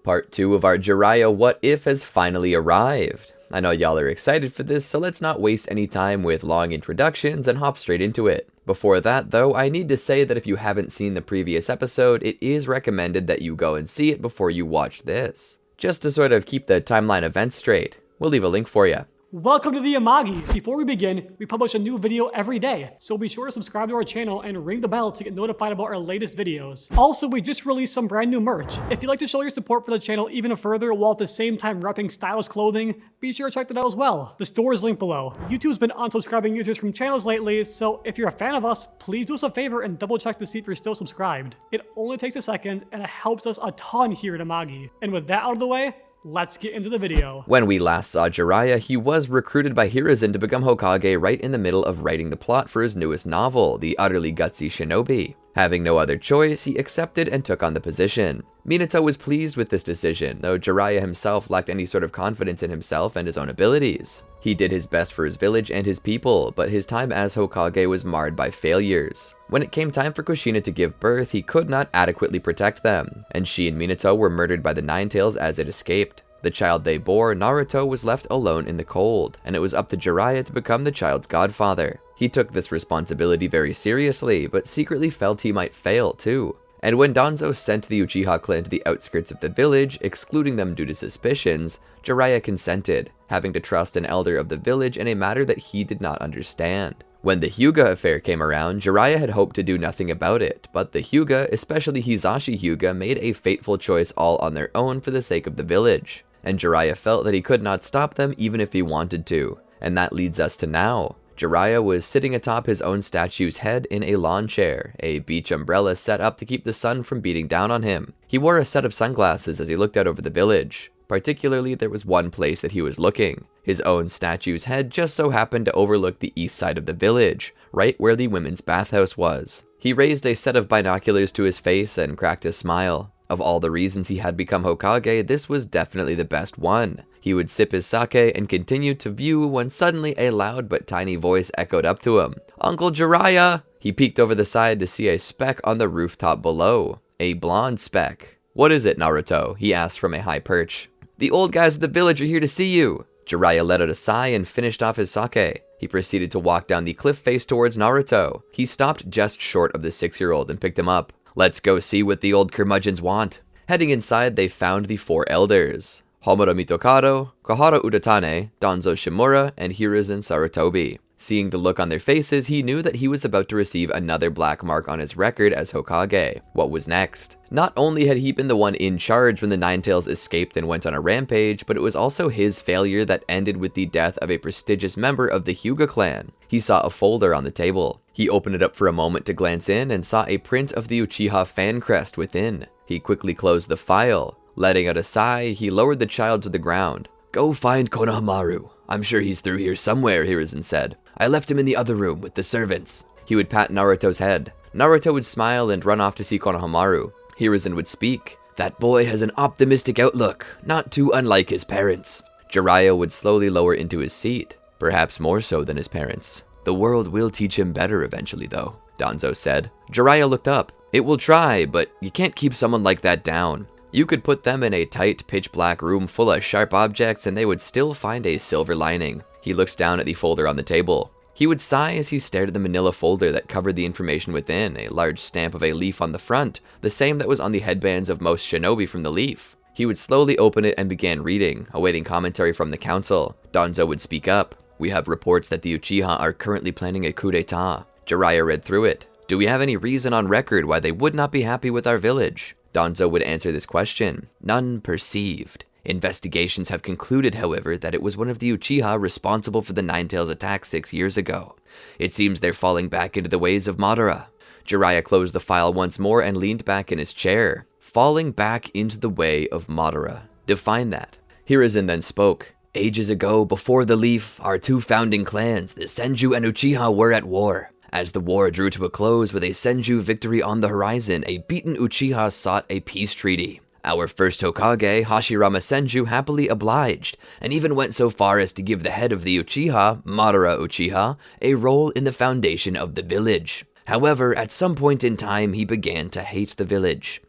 Part 2 of our Jiraiya What If has finally arrived. I know y'all are excited for this, so let's not waste any time with long introductions and hop straight into it. Before that though, I need to say that if you haven't seen the previous episode, it is recommended that you go and see it before you watch this. Just to sort of keep the timeline events straight. We'll leave a link for you. Welcome to the Amagi. Before we begin, we publish a new video every day, so be sure to subscribe to our channel and ring the bell to get notified about our latest videos. Also, we just released some brand new merch. If you'd like to show your support for the channel even further while at the same time repping stylish clothing, be sure to check that out as well. The store is linked below. YouTube's been unsubscribing users from channels lately, so if you're a fan of us, please do us a favor and double check to see if you're still subscribed. It only takes a second and it helps us a ton here at Amagi. And with that out of the way, let's get into the video. When we last saw Jiraiya, he was recruited by Hiruzen to become Hokage right in the middle of writing the plot for his newest novel, The Utterly Gutsy Shinobi. Having no other choice, he accepted and took on the position. Minato was pleased with this decision, though Jiraiya himself lacked any sort of confidence in himself and his own abilities. He did his best for his village and his people, but his time as Hokage was marred by failures. When it came time for Kushina to give birth, he could not adequately protect them, and she and Minato were murdered by the Ninetales as it escaped. The child they bore, Naruto, was left alone in the cold, and it was up to Jiraiya to become the child's godfather. He took this responsibility very seriously, but secretly felt he might fail too. And when Danzo sent the Uchiha clan to the outskirts of the village, excluding them due to suspicions, Jiraiya consented, having to trust an elder of the village in a matter that he did not understand. When the Hyuga affair came around, Jiraiya had hoped to do nothing about it, but the Hyuga, especially Hizashi Hyuga, made a fateful choice all on their own for the sake of the village. And Jiraiya felt that he could not stop them even if he wanted to. And that leads us to now. Jiraiya was sitting atop his own statue's head in a lawn chair, a beach umbrella set up to keep the sun from beating down on him. He wore a set of sunglasses as he looked out over the village. Particularly, there was one place that he was looking. His own statue's head just so happened to overlook the east side of the village, right where the women's bathhouse was. He raised a set of binoculars to his face and cracked a smile. Of all the reasons he had become Hokage, this was definitely the best one. He would sip his sake and continue to view when suddenly a loud but tiny voice echoed up to him. "Uncle Jiraiya!" He peeked over the side to see a speck on the rooftop below. A blonde speck. "What is it, Naruto?" he asked from a high perch. "The old guys at the village are here to see you." Jiraiya let out a sigh and finished off his sake. He proceeded to walk down the cliff face towards Naruto. He stopped just short of the 6-year-old and picked him up. "Let's go see what the old curmudgeons want." Heading inside, they found the 4 elders. Homura Mitokado, Kohara Udatane, Danzo Shimura, and Hiruzen Sarutobi. Seeing the look on their faces, he knew that he was about to receive another black mark on his record as Hokage. What was next? Not only had he been the one in charge when the Ninetales escaped and went on a rampage, but it was also his failure that ended with the death of a prestigious member of the Hyuga clan. He saw a folder on the table. He opened it up for a moment to glance in and saw a print of the Uchiha fan crest within. He quickly closed the file. Letting out a sigh, he lowered the child to the ground. "Go find Konohamaru. I'm sure he's through here somewhere," Hiruzen said. "I left him in the other room with the servants." He would pat Naruto's head. Naruto would smile and run off to see Konohamaru. Hiruzen would speak. "That boy has an optimistic outlook, not too unlike his parents." Jiraiya would slowly lower into his seat, perhaps more so than his parents. "The world will teach him better eventually though," Danzo said. Jiraiya looked up. "It will try, but you can't keep someone like that down. You could put them in a tight, pitch-black room full of sharp objects and they would still find a silver lining." He looked down at the folder on the table. He would sigh as he stared at the manila folder that covered the information within, a large stamp of a leaf on the front, the same that was on the headbands of most shinobi from the leaf. He would slowly open it and began reading, awaiting commentary from the council. Danzo would speak up. "We have reports that the Uchiha are currently planning a coup d'etat." Jiraiya read through it. "Do we have any reason on record why they would not be happy with our village?" Danzo would answer this question. "None perceived. Investigations have concluded, however, that it was one of the Uchiha responsible for the Ninetales attack 6 years ago. It seems they're falling back into the ways of Madara." Jiraiya closed the file once more and leaned back in his chair. Falling back into the way of Madara. Define that. Hiruzen then spoke. "Ages ago, before the leaf, our 2 founding clans, the Senju and Uchiha, were at war. As the war drew to a close with a Senju victory on the horizon, a beaten Uchiha sought a peace treaty. Our first Hokage, Hashirama Senju, happily obliged, and even went so far as to give the head of the Uchiha, Madara Uchiha, a role in the foundation of the village. However, at some point in time, he began to hate the village.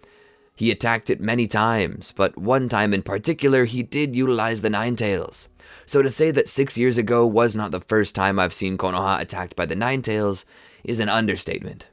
He attacked it many times, but one time in particular he did utilize the Nine Tails. So to say that 6 years ago was not the first time I've seen Konoha attacked by the Nine Tails is an understatement.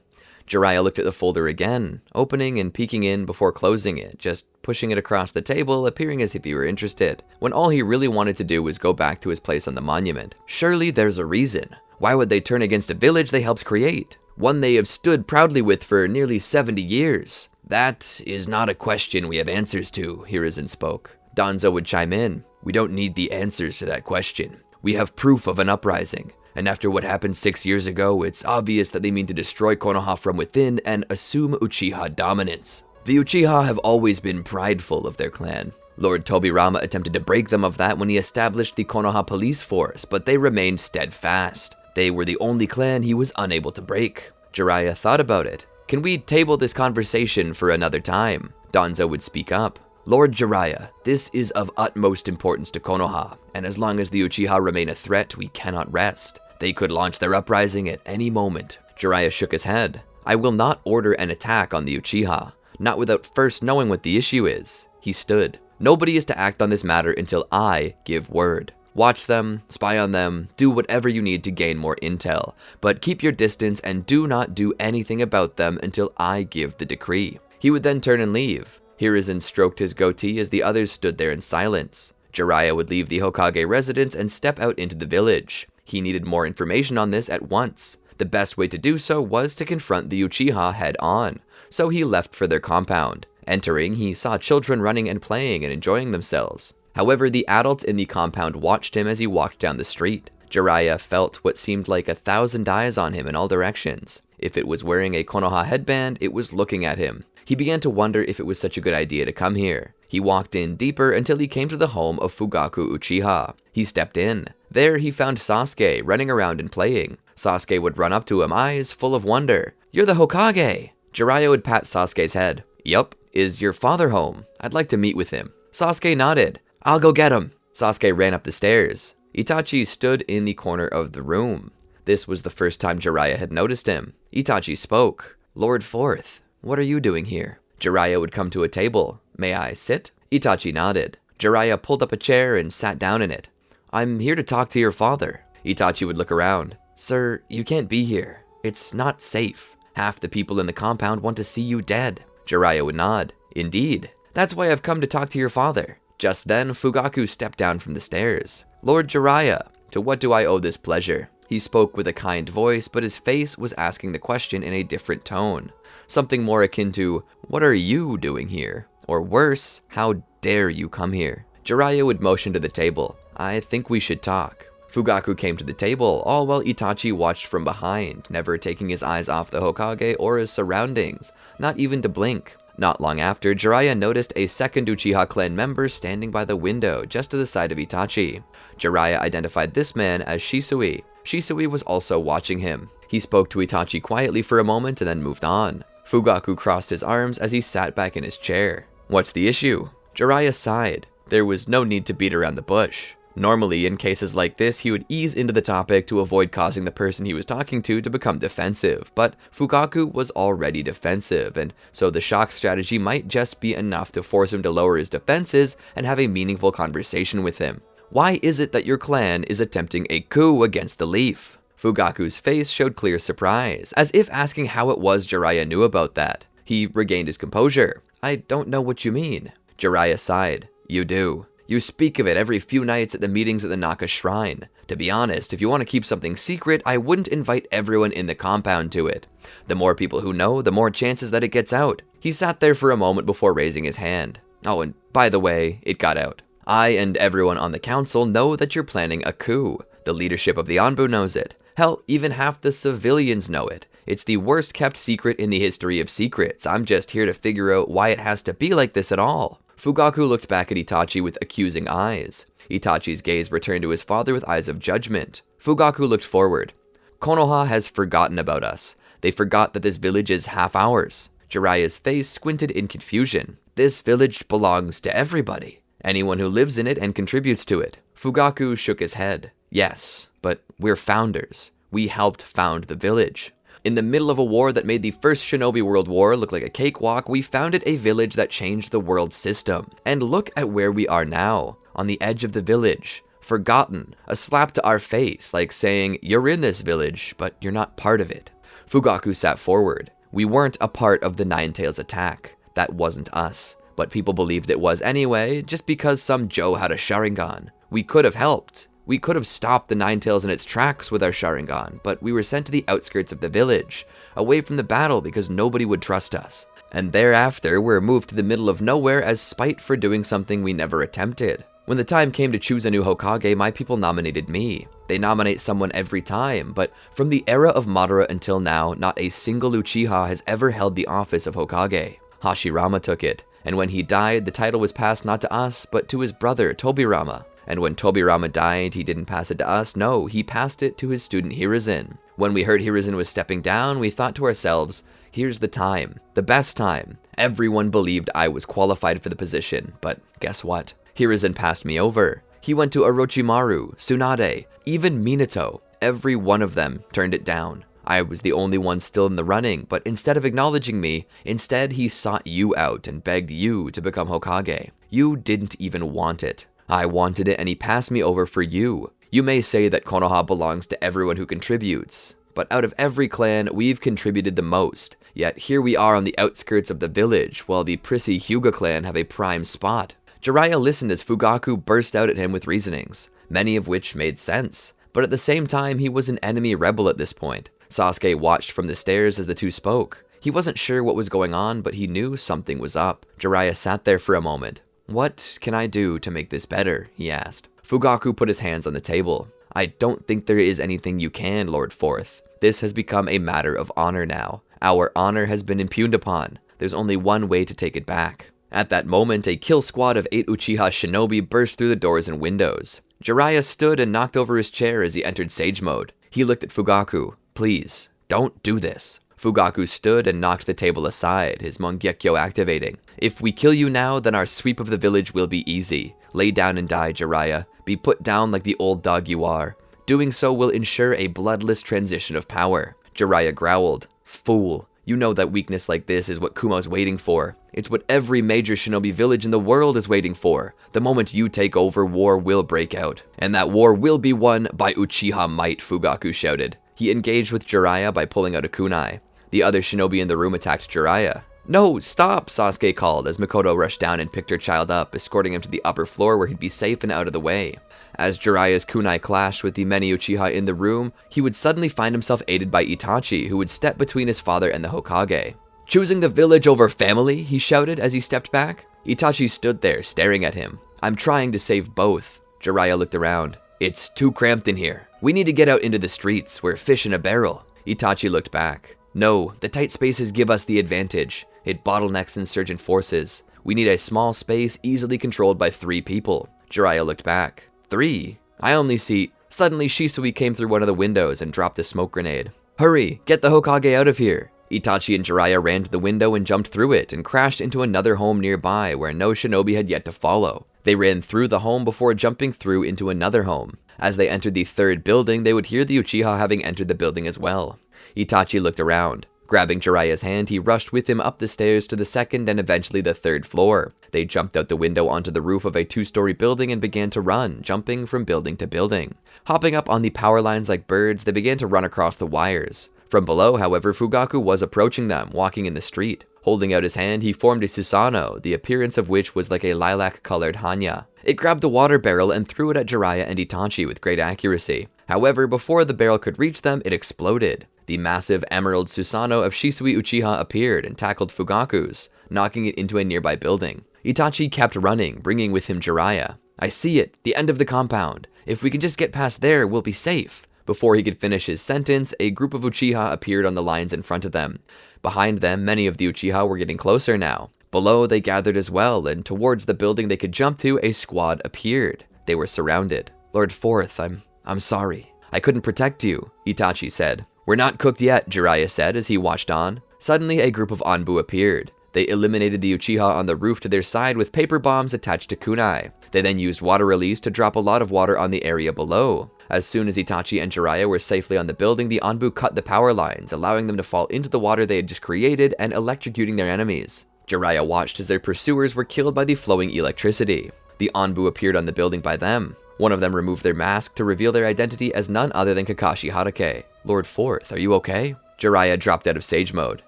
Jiraiya looked at the folder again, opening and peeking in before closing it, just pushing it across the table, appearing as if he were interested, when all he really wanted to do was go back to his place on the monument. Surely there's a reason. Why would they turn against a village they helped create? One they have stood proudly with for nearly 70 years. That is not a question we have answers to, Hiruzen spoke. Danzo would chime in. We don't need the answers to that question. We have proof of an uprising. And after what happened 6 years ago, it's obvious that they mean to destroy Konoha from within and assume Uchiha dominance. The Uchiha have always been prideful of their clan. Lord Tobirama attempted to break them of that when he established the Konoha police force, but they remained steadfast. They were the only clan he was unable to break. Jiraiya thought about it. Can we table this conversation for another time? Danzo would speak up. Lord Jiraiya, this is of utmost importance to Konoha, and as long as the Uchiha remain a threat, we cannot rest. They could launch their uprising at any moment. Jiraiya shook his head. I will not order an attack on the Uchiha, not without first knowing what the issue is. He stood. Nobody is to act on this matter until I give word. Watch them, spy on them, do whatever you need to gain more intel, but keep your distance and do not do anything about them until I give the decree. He would then turn and leave. Hiruzen stroked his goatee as the others stood there in silence. Jiraiya would leave the Hokage residence and step out into the village. He needed more information on this at once. The best way to do so was to confront the Uchiha head on, so he left for their compound. Entering, he saw children running and playing and enjoying themselves. However, the adults in the compound watched him as he walked down the street. Jiraiya felt what seemed like 1,000 eyes on him in all directions. If it was wearing a Konoha headband, it was looking at him. He began to wonder if it was such a good idea to come here. He walked in deeper until he came to the home of Fugaku Uchiha. He stepped in. There he found Sasuke running around and playing. Sasuke would run up to him, eyes full of wonder. You're the Hokage! Jiraiya would pat Sasuke's head. Yup. Is your father home? I'd like to meet with him. Sasuke nodded. I'll go get him. Sasuke ran up the stairs. Itachi stood in the corner of the room. This was the first time Jiraiya had noticed him. Itachi spoke. Lord Fourth, what are you doing here? Jiraiya would come to a table. May I sit? Itachi nodded. Jiraiya pulled up a chair and sat down in it. I'm here to talk to your father. Itachi would look around. Sir, you can't be here. It's not safe. Half the people in the compound want to see you dead. Jiraiya would nod. Indeed. That's why I've come to talk to your father. Just then, Fugaku stepped down from the stairs. Lord Jiraiya, to what do I owe this pleasure? He spoke with a kind voice, but his face was asking the question in a different tone. Something more akin to, what are you doing here? Or worse, how dare you come here? Jiraiya would motion to the table. I think we should talk. Fugaku came to the table, all while Itachi watched from behind, never taking his eyes off the Hokage or his surroundings, not even to blink. Not long after, Jiraiya noticed a second Uchiha clan member standing by the window just to the side of Itachi. Jiraiya identified this man as Shisui. Shisui was also watching him. He spoke to Itachi quietly for a moment and then moved on. Fugaku crossed his arms as he sat back in his chair. What's the issue? Jiraiya sighed. There was no need to beat around the bush. Normally, in cases like this, he would ease into the topic to avoid causing the person he was talking to become defensive, but Fugaku was already defensive, and so the shock strategy might just be enough to force him to lower his defenses and have a meaningful conversation with him. Why is it that your clan is attempting a coup against the Leaf? Fugaku's face showed clear surprise, as if asking how it was Jiraiya knew about that. He regained his composure. I don't know what you mean. Jiraiya sighed. You do. You speak of it every few nights at the meetings at the Naka Shrine. To be honest, if you want to keep something secret, I wouldn't invite everyone in the compound to it. The more people who know, the more chances that it gets out. He sat there for a moment before raising his hand. Oh, and by the way, it got out. I and everyone on the council know that you're planning a coup. The leadership of the Anbu knows it. Hell, even half the civilians know it. It's the worst kept secret in the history of secrets. I'm just here to figure out why it has to be like this at all. Fugaku looked back at Itachi with accusing eyes. Itachi's gaze returned to his father with eyes of judgment. Fugaku looked forward. Konoha has forgotten about us. They forgot that this village is half ours. Jiraiya's face squinted in confusion. This village belongs to everybody. Anyone who lives in it and contributes to it. Fugaku shook his head. Yes, but we're founders. We helped found the village. In the middle of a war that made the first Shinobi World War look like a cakewalk, we founded a village that changed the world system. And look at where we are now, on the edge of the village. Forgotten, a slap to our face, like saying, you're in this village, but you're not part of it. Fugaku sat forward. We weren't a part of the Nine Tails attack. That wasn't us. But people believed it was anyway, just because some Joe had a Sharingan. We could have helped. We could have stopped the Nine Tails in its tracks with our Sharingan, but we were sent to the outskirts of the village, away from the battle because nobody would trust us. And thereafter, we're moved to the middle of nowhere as spite for doing something we never attempted. When the time came to choose a new Hokage, my people nominated me. They nominate someone every time, but from the era of Madara until now, not a single Uchiha has ever held the office of Hokage. Hashirama took it, and when he died, the title was passed not to us, but to his brother, Tobirama. And when Tobirama died, he didn't pass it to us, no, he passed it to his student Hiruzen. When we heard Hiruzen was stepping down, we thought to ourselves, here's the time, the best time. Everyone believed I was qualified for the position, but guess what? Hiruzen passed me over. He went to Orochimaru, Tsunade, even Minato. Every one of them turned it down. I was the only one still in the running, but instead of acknowledging me, instead he sought you out and begged you to become Hokage. You didn't even want it. I wanted it and he passed me over for you. You may say that Konoha belongs to everyone who contributes, but out of every clan, we've contributed the most. Yet here we are on the outskirts of the village, while the prissy Hyuga clan have a prime spot. Jiraiya listened as Fugaku burst out at him with reasonings, many of which made sense. But at the same time, he was an enemy rebel at this point. Sasuke watched from the stairs as the two spoke. He wasn't sure what was going on, but he knew something was up. Jiraiya sat there for a moment. What can I do to make this better? He asked. Fugaku put his hands on the table. I don't think there is anything you can, Lord Fourth. This has become a matter of honor now. Our honor has been impugned upon. There's only one way to take it back. At that moment, a kill squad of 8 Uchiha shinobi burst through the doors and windows. Jiraiya stood and knocked over his chair as he entered Sage Mode. He looked at Fugaku. Please, don't do this. Fugaku stood and knocked the table aside, his Mangekyo activating. If we kill you now, then our sweep of the village will be easy. Lay down and die, Jiraiya. Be put down like the old dog you are. Doing so will ensure a bloodless transition of power. Jiraiya growled. Fool. You know that weakness like this is what Kumo's waiting for. It's what every major shinobi village in the world is waiting for. The moment you take over, war will break out. And that war will be won by Uchiha might, Fugaku shouted. He engaged with Jiraiya by pulling out a kunai. The other shinobi in the room attacked Jiraiya. No, stop, Sasuke called as Mikoto rushed down and picked her child up, escorting him to the upper floor where he'd be safe and out of the way. As Jiraiya's kunai clashed with the many Uchiha in the room, he would suddenly find himself aided by Itachi, who would step between his father and the Hokage. Choosing the village over family, he shouted as he stepped back. Itachi stood there, staring at him. I'm trying to save both. Jiraiya looked around. It's too cramped in here. We need to get out into the streets. We're fish in a barrel. Itachi looked back. No, the tight spaces give us the advantage. It bottlenecks insurgent forces. We need a small space easily controlled by 3 people. Jiraiya looked back. 3? I only see... Suddenly, Shisui came through one of the windows and dropped a smoke grenade. Hurry, get the Hokage out of here. Itachi and Jiraiya ran to the window and jumped through it and crashed into another home nearby where no shinobi had yet to follow. They ran through the home before jumping through into another home. As they entered the 3rd building, they would hear the Uchiha having entered the building as well. Itachi looked around. Grabbing Jiraiya's hand, he rushed with him up the stairs to the 2nd and eventually the 3rd floor. They jumped out the window onto the roof of a 2-story building and began to run, jumping from building to building. Hopping up on the power lines like birds, they began to run across the wires. From below, however, Fugaku was approaching them, walking in the street. Holding out his hand, he formed a Susanoo, the appearance of which was like a lilac-colored hanya. It grabbed the water barrel and threw it at Jiraiya and Itachi with great accuracy. However, before the barrel could reach them, it exploded. The massive emerald Susanoo of Shisui Uchiha appeared and tackled Fugaku's, knocking it into a nearby building. Itachi kept running, bringing with him Jiraiya. I see it, the end of the compound. If we can just get past there, we'll be safe. Before he could finish his sentence, a group of Uchiha appeared on the lines in front of them. Behind them, many of the Uchiha were getting closer now. Below, they gathered as well, and towards the building they could jump to, a squad appeared. They were surrounded. Lord Fourth, I'm sorry. I couldn't protect you, Itachi said. We're not cooked yet, Jiraiya said as he watched on. Suddenly, a group of Anbu appeared. They eliminated the Uchiha on the roof to their side with paper bombs attached to kunai. They then used water release to drop a lot of water on the area below. As soon as Itachi and Jiraiya were safely on the building, the Anbu cut the power lines, allowing them to fall into the water they had just created and electrocuting their enemies. Jiraiya watched as their pursuers were killed by the flowing electricity. The Anbu appeared on the building by them. One of them removed their mask to reveal their identity as none other than Kakashi Hatake. Lord Fourth, are you okay? Jiraiya dropped out of sage mode.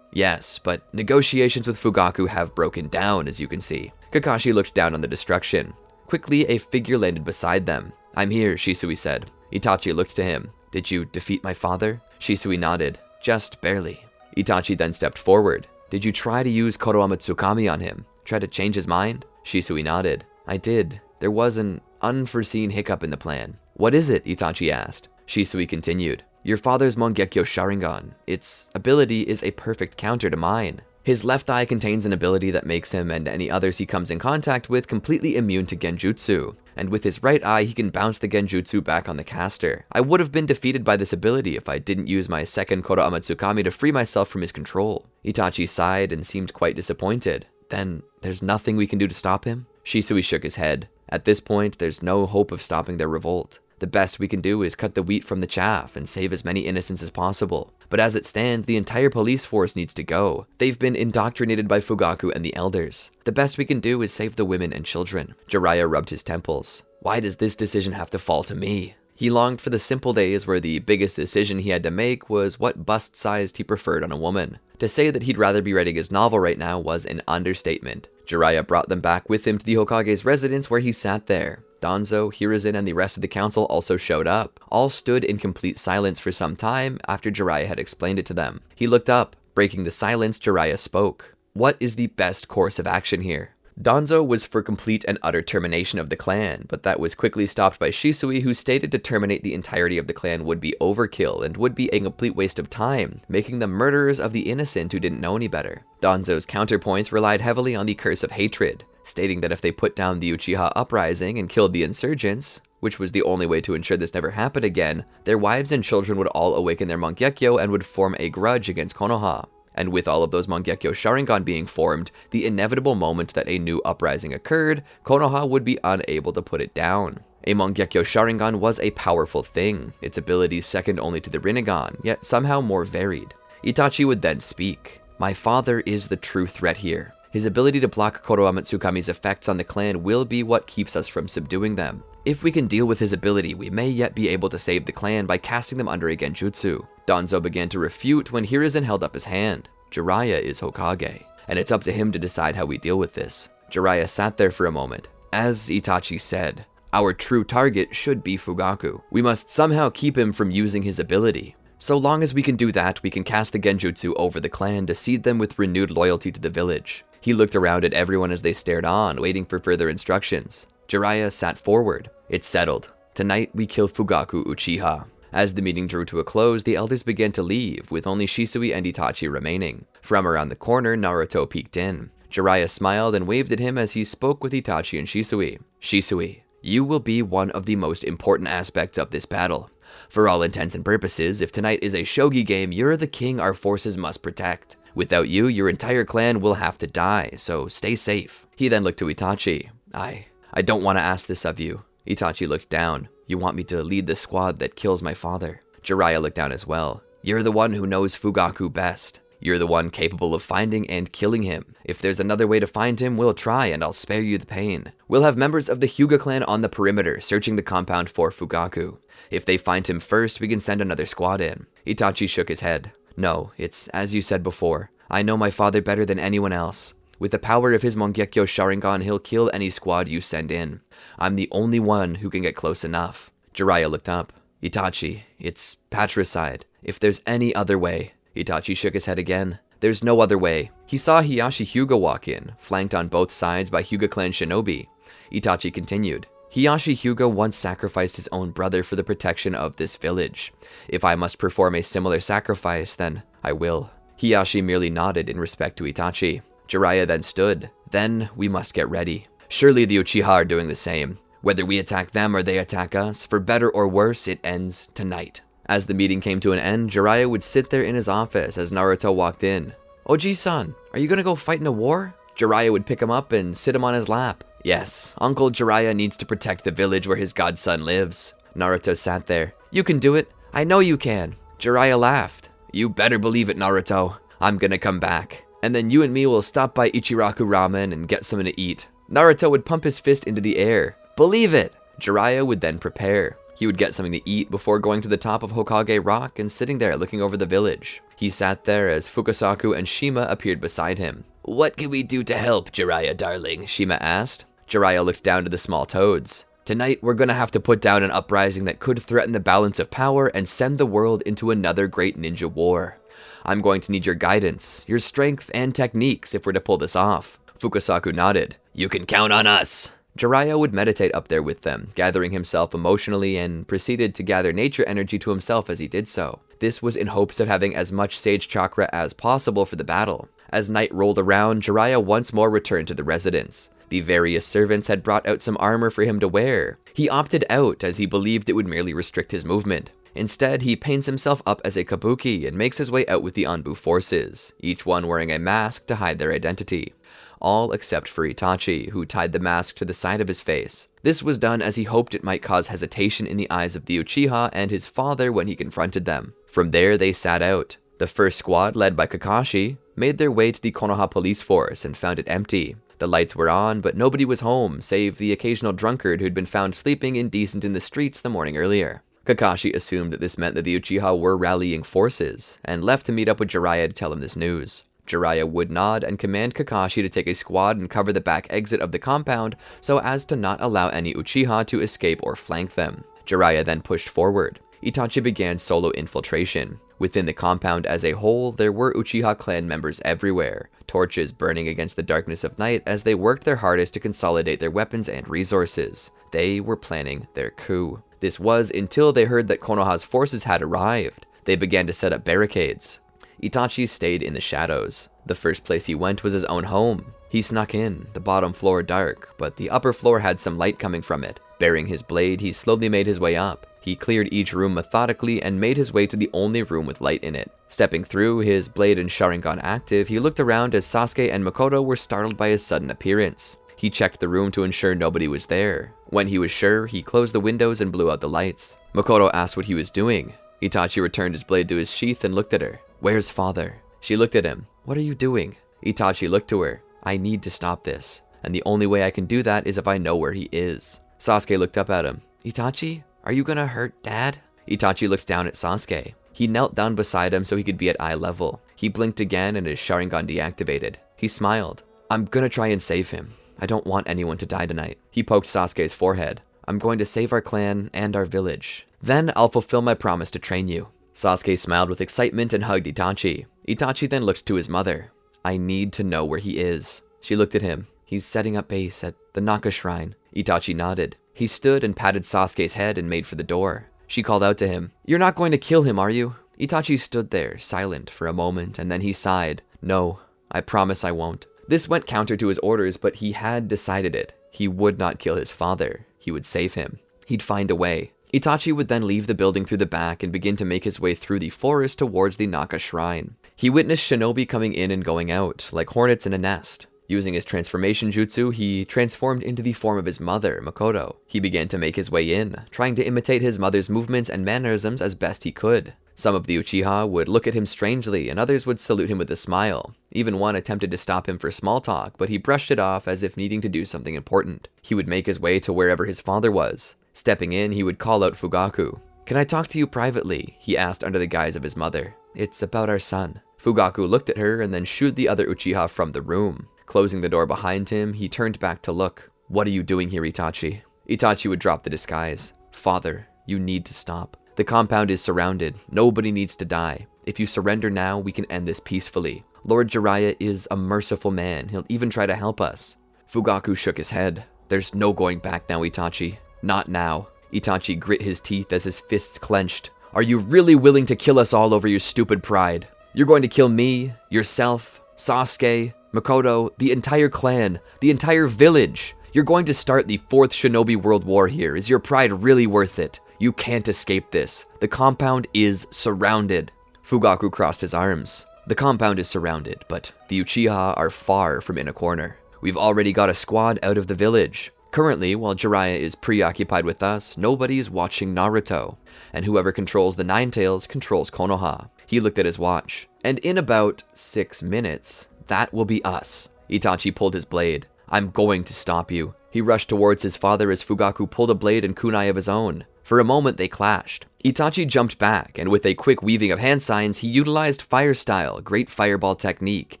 Yes, but negotiations with Fugaku have broken down, as you can see. Kakashi looked down on the destruction. Quickly, a figure landed beside them. I'm here, Shisui said. Itachi looked to him. Did you defeat my father? Shisui nodded. Just barely. Itachi then stepped forward. Did you try to use Konohama Tsukami on him? Try to change his mind? Shisui nodded. I did. There was an unforeseen hiccup in the plan. What is it? Itachi asked. Shisui continued. Your father's Mangekyo Sharingan. Its ability is a perfect counter to mine. His left eye contains an ability that makes him and any others he comes in contact with completely immune to Genjutsu, and with his right eye he can bounce the Genjutsu back on the caster. I would have been defeated by this ability if I didn't use my second Konohama Tsukami to free myself from his control. Itachi sighed and seemed quite disappointed. Then, there's nothing we can do to stop him? Shisui shook his head. At this point, there's no hope of stopping their revolt. The best we can do is cut the wheat from the chaff and save as many innocents as possible. But as it stands, the entire police force needs to go. They've been indoctrinated by Fugaku and the elders. The best we can do is save the women and children. Jiraiya rubbed his temples. Why does this decision have to fall to me? He longed for the simple days where the biggest decision he had to make was what bust size he preferred on a woman. To say that he'd rather be writing his novel right now was an understatement. Jiraiya brought them back with him to the Hokage's residence where he sat there. Danzo, Hiruzen, and the rest of the council also showed up. All stood in complete silence for some time after Jiraiya had explained it to them. He looked up. Breaking the silence, Jiraiya spoke. What is the best course of action here? Danzo was for complete and utter termination of the clan, but that was quickly stopped by Shisui, who stated to terminate the entirety of the clan would be overkill and would be a complete waste of time, making them murderers of the innocent who didn't know any better. Danzo's counterpoints relied heavily on the curse of hatred, stating that if they put down the Uchiha uprising and killed the insurgents, which was the only way to ensure this never happened again, their wives and children would all awaken their Mangekyo and would form a grudge against Konoha. And with all of those Mangekyo Sharingan being formed, the inevitable moment that a new uprising occurred, Konoha would be unable to put it down. A Mangekyo Sharingan was a powerful thing, its abilities second only to the Rinnegan, yet somehow more varied. Itachi would then speak. My father is the true threat here. His ability to block Konohama Tsukami's effects on the clan will be what keeps us from subduing them. If we can deal with his ability, we may yet be able to save the clan by casting them under a Genjutsu. Danzo began to refute when Hiruzen held up his hand. Jiraiya is Hokage, and it's up to him to decide how we deal with this. Jiraiya sat there for a moment. As Itachi said, our true target should be Fugaku. We must somehow keep him from using his ability. So long as we can do that, we can cast the Genjutsu over the clan to seed them with renewed loyalty to the village. He looked around at everyone as they stared on, waiting for further instructions. Jiraiya sat forward. It's settled. Tonight we kill Fugaku Uchiha. As the meeting drew to a close, the elders began to leave, with only Shisui and Itachi remaining. From around the corner, Naruto peeked in. Jiraiya smiled and waved at him as he spoke with Itachi and Shisui. Shisui, you will be one of the most important aspects of this battle. For all intents and purposes, if tonight is a shogi game, you're the king our forces must protect. Without you, your entire clan will have to die, so stay safe. He then looked to Itachi. I don't want to ask this of you. Itachi looked down. You want me to lead the squad that kills my father? Jiraiya looked down as well. You're the one who knows Fugaku best. You're the one capable of finding and killing him. If there's another way to find him, we'll try and I'll spare you the pain. We'll have members of the Hyuga clan on the perimeter, searching the compound for Fugaku. If they find him first, we can send another squad in. Itachi shook his head. No, it's as you said before. I know my father better than anyone else. With the power of his Mangekyo Sharingan, he'll kill any squad you send in. I'm the only one who can get close enough. Jiraiya looked up. Itachi, it's patricide. If there's any other way. Itachi shook his head again. There's no other way. He saw Hiyashi Hyuga walk in, flanked on both sides by Hyuga clan shinobi. Itachi continued. Hiyashi Hyuga once sacrificed his own brother for the protection of this village. If I must perform a similar sacrifice, then I will. Hiyashi merely nodded in respect to Itachi. Jiraiya then stood. Then we must get ready. Surely the Uchiha are doing the same. Whether we attack them or they attack us, for better or worse, it ends tonight. As the meeting came to an end, Jiraiya would sit there in his office as Naruto walked in. Oji-san, are you gonna go fight in a war? Jiraiya would pick him up and sit him on his lap. Yes, Uncle Jiraiya needs to protect the village where his godson lives. Naruto sat there. "You can do it. I know you can." Jiraiya laughed. "You better believe it, Naruto. I'm gonna come back. And then you and me will stop by Ichiraku Ramen and get something to eat." Naruto would pump his fist into the air. "Believe it!" Jiraiya would then prepare. He would get something to eat before going to the top of Hokage Rock and sitting there looking over the village. He sat there as Fukasaku and Shima appeared beside him. "What can we do to help, Jiraiya darling?" Shima asked. Jiraiya looked down to the small toads. "Tonight, we're gonna have to put down an uprising that could threaten the balance of power and send the world into another great ninja war. I'm going to need your guidance, your strength, and techniques if we're to pull this off." Fukasaku nodded. "You can count on us." Jiraiya would meditate up there with them, gathering himself emotionally, and proceeded to gather nature energy to himself as he did so. This was in hopes of having as much sage chakra as possible for the battle. As night rolled around, Jiraiya once more returned to the residence. The various servants had brought out some armor for him to wear. He opted out as he believed it would merely restrict his movement. Instead, he paints himself up as a kabuki and makes his way out with the Anbu forces, each one wearing a mask to hide their identity. All except for Itachi, who tied the mask to the side of his face. This was done as he hoped it might cause hesitation in the eyes of the Uchiha and his father when he confronted them. From there, they sat out. The first squad, led by Kakashi, made their way to the Konoha police force and found it empty. The lights were on, but nobody was home, save the occasional drunkard who'd been found sleeping indecent in the streets the morning earlier. Kakashi assumed that this meant that the Uchiha were rallying forces, and left to meet up with Jiraiya to tell him this news. Jiraiya would nod and command Kakashi to take a squad and cover the back exit of the compound so as to not allow any Uchiha to escape or flank them. Jiraiya then pushed forward. Itachi began solo infiltration. Within the compound as a whole, there were Uchiha clan members everywhere, torches burning against the darkness of night as they worked their hardest to consolidate their weapons and resources. They were planning their coup. This was until they heard that Konoha's forces had arrived. They began to set up barricades. Itachi stayed in the shadows. The first place he went was his own home. He snuck in, the bottom floor dark, but the upper floor had some light coming from it. Bearing his blade, he slowly made his way up. He cleared each room methodically and made his way to the only room with light in it. Stepping through, his blade and Sharingan active, he looked around as Sasuke and Makoto were startled by his sudden appearance. He checked the room to ensure nobody was there. When he was sure, he closed the windows and blew out the lights. Makoto asked what he was doing. Itachi returned his blade to his sheath and looked at her. "Where's father?" She looked at him. "What are you doing?" Itachi looked to her. "I need to stop this, and the only way I can do that is if I know where he is." Sasuke looked up at him. "Itachi, are you gonna hurt Dad?" Itachi looked down at Sasuke. He knelt down beside him so he could be at eye level. He blinked again and his Sharingan deactivated. He smiled. "I'm gonna try and save him. I don't want anyone to die tonight." He poked Sasuke's forehead. "I'm going to save our clan and our village. Then I'll fulfill my promise to train you." Sasuke smiled with excitement and hugged Itachi. Itachi then looked to his mother. "I need to know where he is." She looked at him. "He's setting up base at the Naka Shrine." Itachi nodded. He stood and patted Sasuke's head and made for the door. She called out to him. "You're not going to kill him, are you?" Itachi stood there, silent for a moment, and then he sighed. "No, I promise I won't." This went counter to his orders, but he had decided it. He would not kill his father. He would save him. He'd find a way. Itachi would then leave the building through the back and begin to make his way through the forest towards the Naka Shrine. He witnessed shinobi coming in and going out, like hornets in a nest. Using his transformation jutsu, he transformed into the form of his mother, Makoto. He began to make his way in, trying to imitate his mother's movements and mannerisms as best he could. Some of the Uchiha would look at him strangely, and others would salute him with a smile. Even one attempted to stop him for small talk, but he brushed it off as if needing to do something important. He would make his way to wherever his father was. Stepping in, he would call out Fugaku. "Can I talk to you privately?" he asked under the guise of his mother. "It's about our son." Fugaku looked at her and then shooed the other Uchiha from the room. Closing the door behind him, he turned back to look. "What are you doing here, Itachi?" Itachi would drop the disguise. "Father, you need to stop. The compound is surrounded. Nobody needs to die. If you surrender now, we can end this peacefully. Lord Jiraiya is a merciful man. He'll even try to help us." Fugaku shook his head. "There's no going back now, Itachi. Not now." Itachi grit his teeth as his fists clenched. "Are you really willing to kill us all over your stupid pride? You're going to kill me, yourself, Sasuke, Makoto, the entire clan, the entire village. You're going to start the 4th Shinobi World War here. Is your pride really worth it? You can't escape this. The compound is surrounded." Fugaku crossed his arms. "The compound is surrounded, but the Uchiha are far from in a corner. We've already got a squad out of the village. Currently, while Jiraiya is preoccupied with us, nobody's watching Naruto, and whoever controls the Nine Tails controls Konoha. He looked at his watch, and in about 6 minutes, that will be us. Itachi pulled his blade. I'm going to stop you. He rushed towards his father as Fugaku pulled a blade and kunai of his own. For a moment, they clashed. Itachi jumped back, and with a quick weaving of hand signs, he utilized fire style, great fireball technique,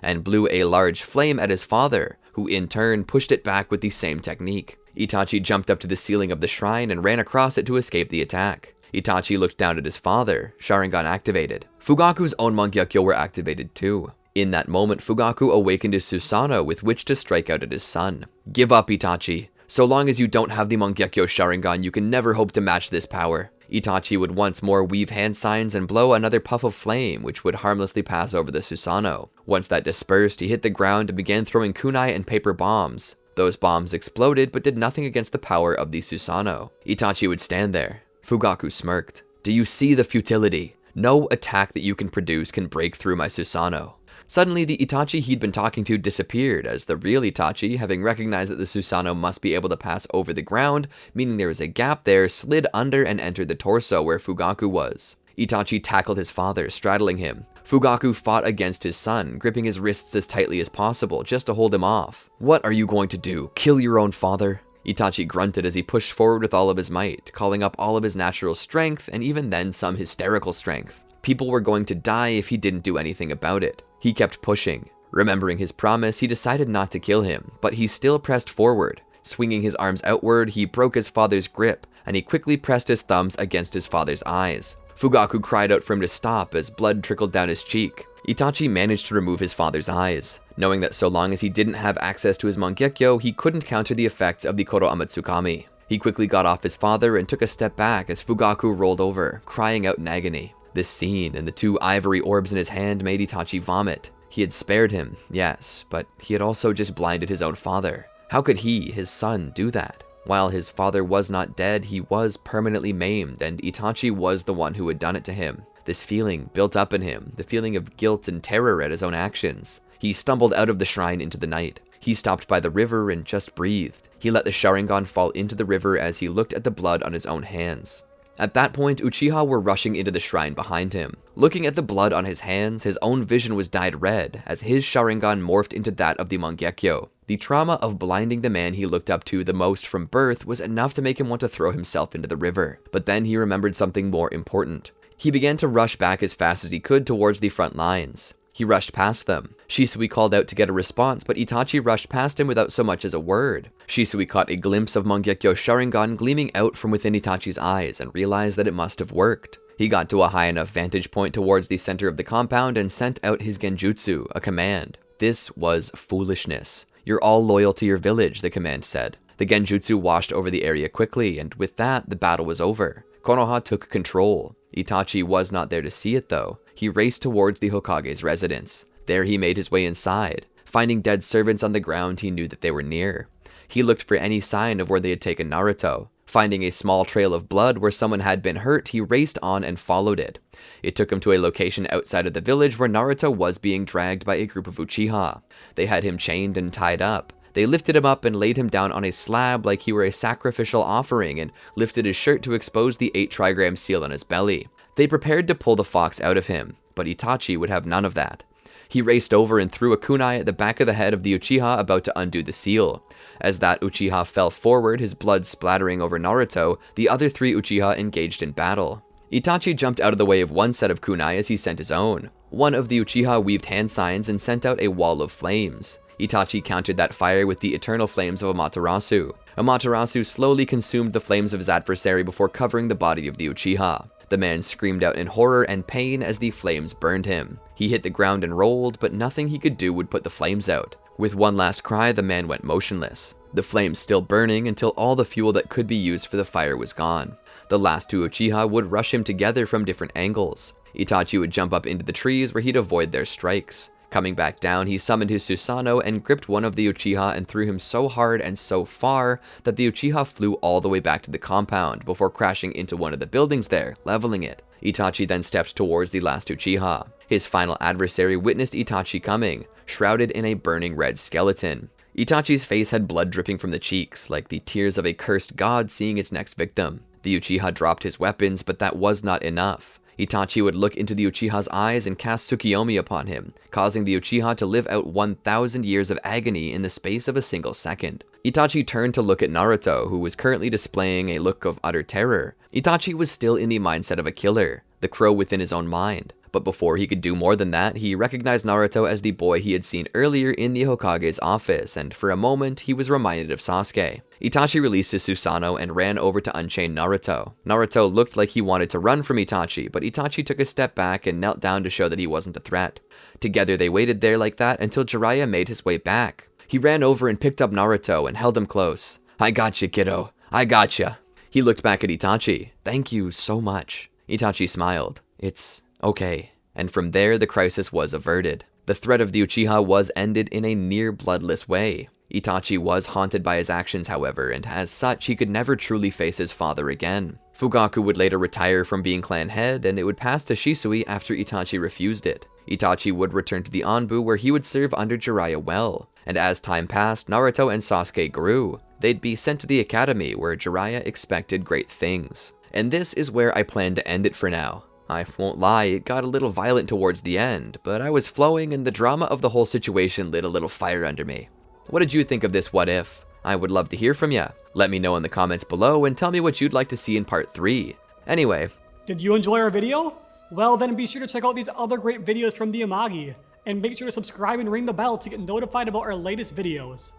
and blew a large flame at his father, who in turn pushed it back with the same technique. Itachi jumped up to the ceiling of the shrine and ran across it to escape the attack. Itachi looked down at his father, Sharingan activated. Fugaku's own Mangekyou were activated too. In that moment, Fugaku awakened his Susanoo with which to strike out at his son. Give up, Itachi. So long as you don't have the Mangekyou Sharingan, you can never hope to match this power. Itachi would once more weave hand signs and blow another puff of flame, which would harmlessly pass over the Susanoo. Once that dispersed, he hit the ground and began throwing kunai and paper bombs. Those bombs exploded, but did nothing against the power of the Susanoo. Itachi would stand there. Fugaku smirked. Do you see the futility? No attack that you can produce can break through my Susanoo. Suddenly, the Itachi he'd been talking to disappeared, as the real Itachi, having recognized that the Susanoo must be able to pass over the ground, meaning there was a gap there, slid under and entered the torso where Fugaku was. Itachi tackled his father, straddling him. Fugaku fought against his son, gripping his wrists as tightly as possible, just to hold him off. What are you going to do? Kill your own father? Itachi grunted as he pushed forward with all of his might, calling up all of his natural strength, and even then some hysterical strength. People were going to die if he didn't do anything about it. He kept pushing. Remembering his promise, he decided not to kill him, but he still pressed forward. Swinging his arms outward, he broke his father's grip, and he quickly pressed his thumbs against his father's eyes. Fugaku cried out for him to stop as blood trickled down his cheek. Itachi managed to remove his father's eyes, knowing that so long as he didn't have access to his Mangekyou, he couldn't counter the effects of the Koro Amatsukami. He quickly got off his father and took a step back as Fugaku rolled over, crying out in agony. This scene and the 2 ivory orbs in his hand made Itachi vomit. He had spared him, yes, but he had also just blinded his own father. How could he, his son, do that? While his father was not dead, he was permanently maimed, and Itachi was the one who had done it to him. This feeling built up in him, the feeling of guilt and terror at his own actions. He stumbled out of the shrine into the night. He stopped by the river and just breathed. He let the Sharingan fall into the river as he looked at the blood on his own hands. At that point, Uchiha were rushing into the shrine behind him. Looking at the blood on his hands, his own vision was dyed red, as his Sharingan morphed into that of the Mangekyou. The trauma of blinding the man he looked up to the most from birth was enough to make him want to throw himself into the river. But then he remembered something more important. He began to rush back as fast as he could towards the front lines. He rushed past them. Shisui called out to get a response, but Itachi rushed past him without so much as a word. Shisui caught a glimpse of Mangekyou Sharingan gleaming out from within Itachi's eyes and realized that it must have worked. He got to a high enough vantage point towards the center of the compound and sent out his genjutsu, a command. This was foolishness. You're all loyal to your village, the command said. The genjutsu washed over the area quickly, and with that, the battle was over. Konoha took control. Itachi was not there to see it though. He raced towards the Hokage's residence. There he made his way inside. Finding dead servants on the ground, he knew that they were near. He looked for any sign of where they had taken Naruto. Finding a small trail of blood where someone had been hurt, he raced on and followed it. It took him to a location outside of the village where Naruto was being dragged by a group of Uchiha. They had him chained and tied up. They lifted him up and laid him down on a slab like he were a sacrificial offering and lifted his shirt to expose the 8 trigram seal on his belly. They prepared to pull the fox out of him, but Itachi would have none of that. He raced over and threw a kunai at the back of the head of the Uchiha about to undo the seal. As that Uchiha fell forward, his blood splattering over Naruto, the other 3 Uchiha engaged in battle. Itachi jumped out of the way of one set of kunai as he sent his own. One of the Uchiha weaved hand signs and sent out a wall of flames. Itachi countered that fire with the eternal flames of Amaterasu. Amaterasu slowly consumed the flames of his adversary before covering the body of the Uchiha. The man screamed out in horror and pain as the flames burned him. He hit the ground and rolled, but nothing he could do would put the flames out. With one last cry, the man went motionless. The flames still burning until all the fuel that could be used for the fire was gone. The last 2 Uchiha would rush him together from different angles. Itachi would jump up into the trees where he'd avoid their strikes. Coming back down, he summoned his Susanoo and gripped one of the Uchiha and threw him so hard and so far that the Uchiha flew all the way back to the compound before crashing into one of the buildings there, leveling it. Itachi then stepped towards the last Uchiha. His final adversary witnessed Itachi coming, shrouded in a burning red skeleton. Itachi's face had blood dripping from the cheeks, like the tears of a cursed god seeing its next victim. The Uchiha dropped his weapons, but that was not enough. Itachi would look into the Uchiha's eyes and cast Tsukiyomi upon him, causing the Uchiha to live out 1,000 years of agony in the space of a single second. Itachi turned to look at Naruto, who was currently displaying a look of utter terror. Itachi was still in the mindset of a killer, the crow within his own mind. But before he could do more than that, he recognized Naruto as the boy he had seen earlier in the Hokage's office, and for a moment, he was reminded of Sasuke. Itachi released his Susanoo and ran over to unchain Naruto. Naruto looked like he wanted to run from Itachi, but Itachi took a step back and knelt down to show that he wasn't a threat. Together they waited there like that until Jiraiya made his way back. He ran over and picked up Naruto and held him close. "I gotcha, kiddo. I gotcha." He looked back at Itachi. "Thank you so much." Itachi smiled. "It's okay." And from there, the crisis was averted. The threat of the Uchiha was ended in a near bloodless way. Itachi was haunted by his actions, however, and as such, he could never truly face his father again. Fugaku would later retire from being clan head, and it would pass to Shisui after Itachi refused it. Itachi would return to the Anbu, where he would serve under Jiraiya well. And as time passed, Naruto and Sasuke grew. They'd be sent to the academy, where Jiraiya expected great things. And this is where I plan to end it for now. I won't lie, it got a little violent towards the end, but I was flowing and the drama of the whole situation lit a little fire under me. What did you think of this what if? I would love to hear from ya. Let me know in the comments below and tell me what you'd like to see in part 3. Anyway. Did you enjoy our video? Well then be sure to check out these other great videos from the Amagi, and make sure to subscribe and ring the bell to get notified about our latest videos.